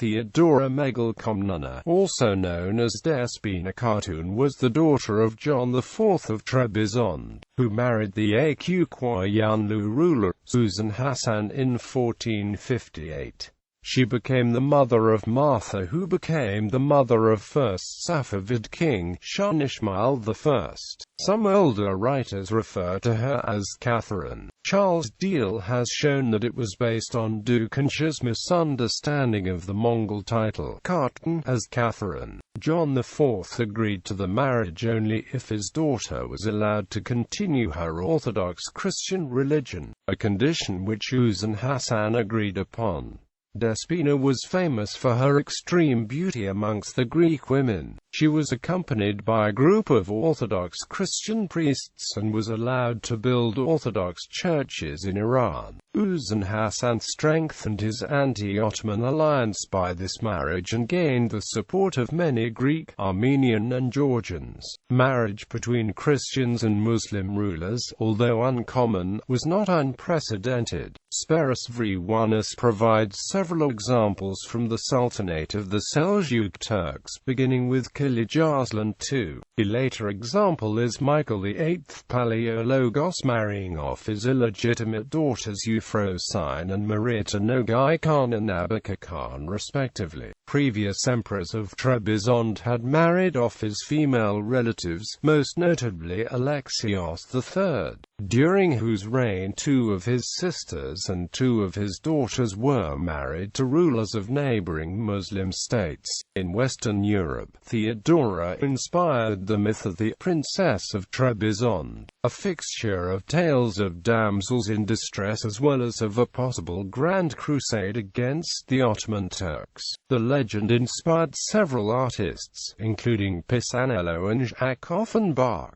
Theodora Megale Komnene, also known as Despina Khatun, was the daughter of John IV of Trebizond, who married the Aq Qoyunlu ruler, Uzun Hasan, in 1458. She became the mother of Martha, who became the mother of first Safavid king, Shah Ismail I. Some older writers refer to her as Catherine. Charles Diehl has shown that it was based on DuCange's misunderstanding of the Mongol title Khatun as Catherine. John IV agreed to the marriage only if his daughter was allowed to continue her Orthodox Christian religion, a condition which Uzun Hasan agreed upon. Despina was famous for her extreme beauty amongst the Greek women. She was accompanied by a group of Orthodox Christian priests and was allowed to build Orthodox churches in Iran. Uzun Hasan strengthened his anti-Ottoman alliance by this marriage and gained the support of many Greek, Armenian and Georgians. Marriage between Christians and Muslim rulers, although uncommon, was not unprecedented. Sperus provides several examples from the Sultanate of the Seljuk Turks, beginning with Kilij Arslan II. A later example is Michael VIII Palaiologos marrying off his illegitimate daughters Euphrosyne and Marita Nogai Khan and Abaka Khan respectively. Previous emperors of Trebizond had married off his female relatives, most notably Alexios III, during whose reign 2 of his sisters and 2 of his daughters were married to rulers of neighboring Muslim states. In Western Europe, Theodora inspired the myth of the Princess of Trebizond, a fixture of tales of damsels in distress as well as of a possible grand crusade against the Ottoman Turks. The legend inspired several artists, including Pisanello and Aq Qoyunlu.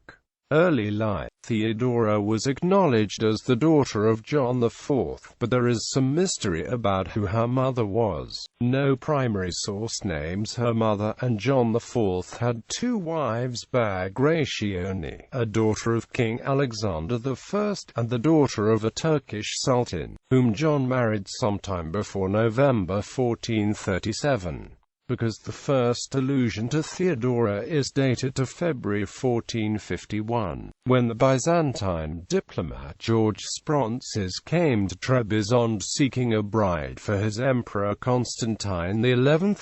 Early life. Theodora was acknowledged as the daughter of John IV, but there is some mystery about who her mother was. No primary source names her mother, and John IV had 2 wives, Bagratione, a daughter of King Alexander I, and the daughter of a Turkish sultan, whom John married sometime before November 1437. Because the first allusion to Theodora is dated to February 1451, when the Byzantine diplomat George Sprontzes came to Trebizond seeking a bride for his Emperor Constantine XI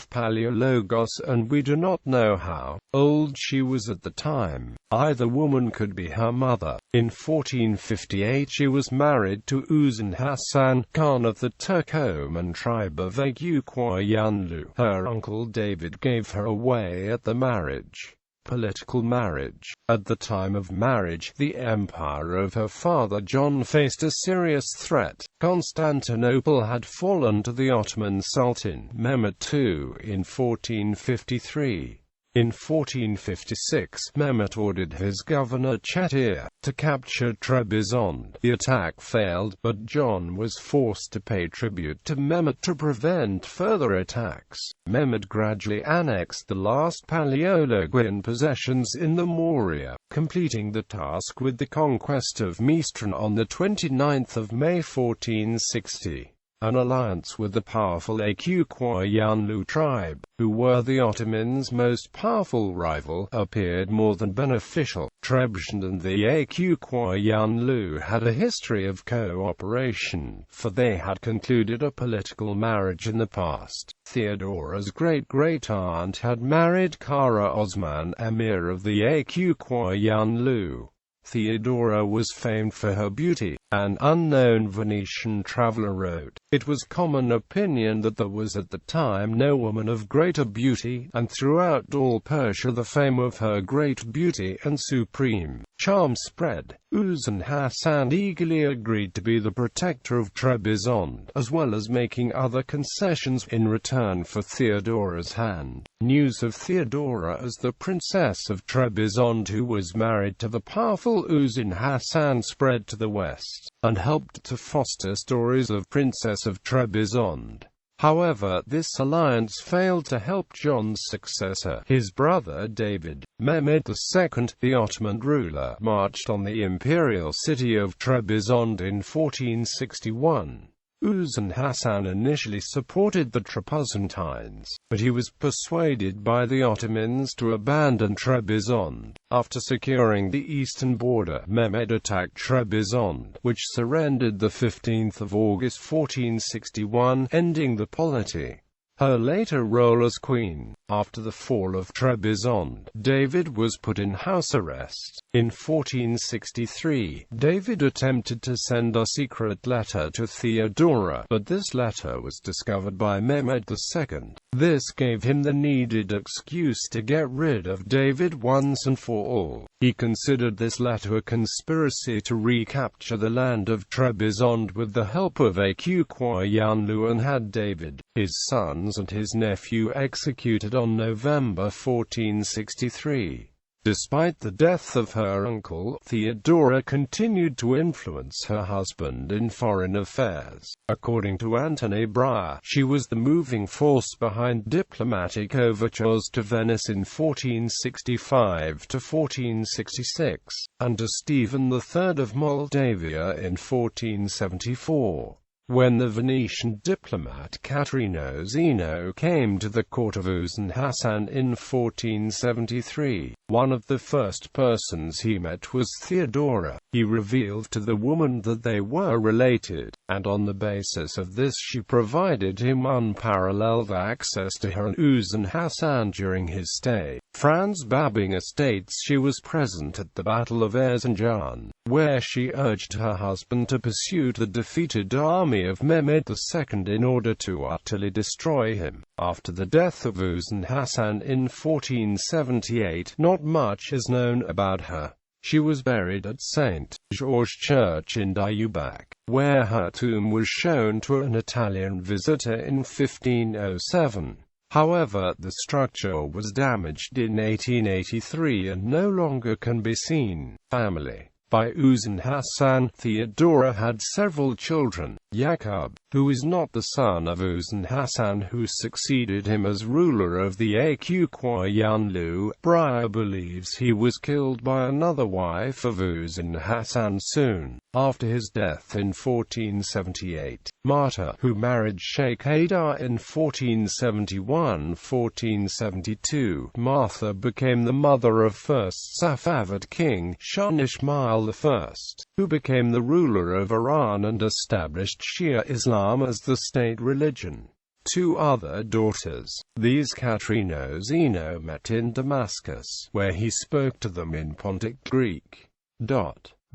Palaiologos, and we do not know how old she was at the time. Either woman could be her mother. In 1458 she was married to Uzun Hasan, Khan of the Turkoman tribe of Aq Qoyunlu. Her uncle David gave her away at the marriage. Political marriage. At the time of marriage, the empire of her father John faced a serious threat. Constantinople had fallen to the Ottoman Sultan Mehmed II in 1453. In 1456, Mehmet ordered his governor Chattir to capture Trebizond. The attack failed, but John was forced to pay tribute to Mehmet to prevent further attacks. Mehmet gradually annexed the last Palaiologan possessions in the Morea, completing the task with the conquest of Mistran on 29 May 1460. An alliance with the powerful Aq Qoyunlu tribe, who were the Ottomans' most powerful rival, appeared more than beneficial. Trebizond and the Aq Qoyunlu had a history of cooperation, for they had concluded a political marriage in the past. Theodora's great-great-aunt had married Kara Osman, emir of the Aq Qoyunlu. Theodora was famed for her beauty. An unknown Venetian traveler wrote, "It was common opinion that there was at the time no woman of greater beauty, and throughout all Persia the fame of her great beauty and supreme charm spread." Uzun Hasan eagerly agreed to be the protector of Trebizond, as well as making other concessions in return for Theodora's hand. News of Theodora as the Princess of Trebizond, who was married to the powerful Uzun Hasan, spread to the west, and helped to foster stories of Princess of Trebizond. However, this alliance failed to help John's successor, his brother David. Mehmed II, the Ottoman ruler, marched on the imperial city of Trebizond in 1461. Uzun Hasan initially supported the Trapezontines, but he was persuaded by the Ottomans to abandon Trebizond. After securing the eastern border, Mehmed attacked Trebizond, which surrendered the 15th of August 1461, ending the polity. Her later role as queen. After the fall of Trebizond, David was put in house arrest. In 1463, David attempted to send a secret letter to Theodora, but this letter was discovered by Mehmed II. This gave him the needed excuse to get rid of David once and for all. He considered this letter a conspiracy to recapture the land of Trebizond with the help of Aq Qoyunlu and had David, his sons and his nephew executed on November 1463. Despite the death of her uncle, Theodora continued to influence her husband in foreign affairs. According to Anthony Breyer, she was the moving force behind diplomatic overtures to Venice in 1465 to 1466, and to Stephen III of Moldavia in 1474. When the Venetian diplomat Caterino Zeno came to the court of Uzun Hasan in 1473, one of the first persons he met was Theodora. He revealed to the woman that they were related, and on the basis of this she provided him unparalleled access to her and Uzun Hasan during his stay. Franz Babinger states she was present at the Battle of Erzincan, where she urged her husband to pursue the defeated army of Mehmed II in order to utterly destroy him. After the death of Uzun Hasan in 1478, not much is known about her. She was buried at St. George Church in Diehl, where her tomb was shown to an Italian visitor in 1507. However, the structure was damaged in 1883 and no longer can be seen. Family. By Uzun Hasan, Theodora had several children. Yaqub, who is not the son of Uzun Hasan who succeeded him as ruler of the Aq Qoyunlu, Breyer believes he was killed by another wife of Uzun Hasan soon after his death in 1478. Marta, who married Sheikh Haidar in 1471-1472. Martha became the mother of first Safavid king, Shah Ismail I, who became the ruler of Iran and established Shia Islam as the state religion. Two other daughters. These Caterino Zeno met in Damascus, where he spoke to them in Pontic Greek.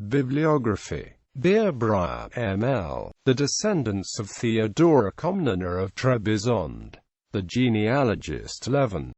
Bibliography. Beer Breyer, M.L. The Descendants of Theodora Komnene of Trebizond. The Genealogist 11.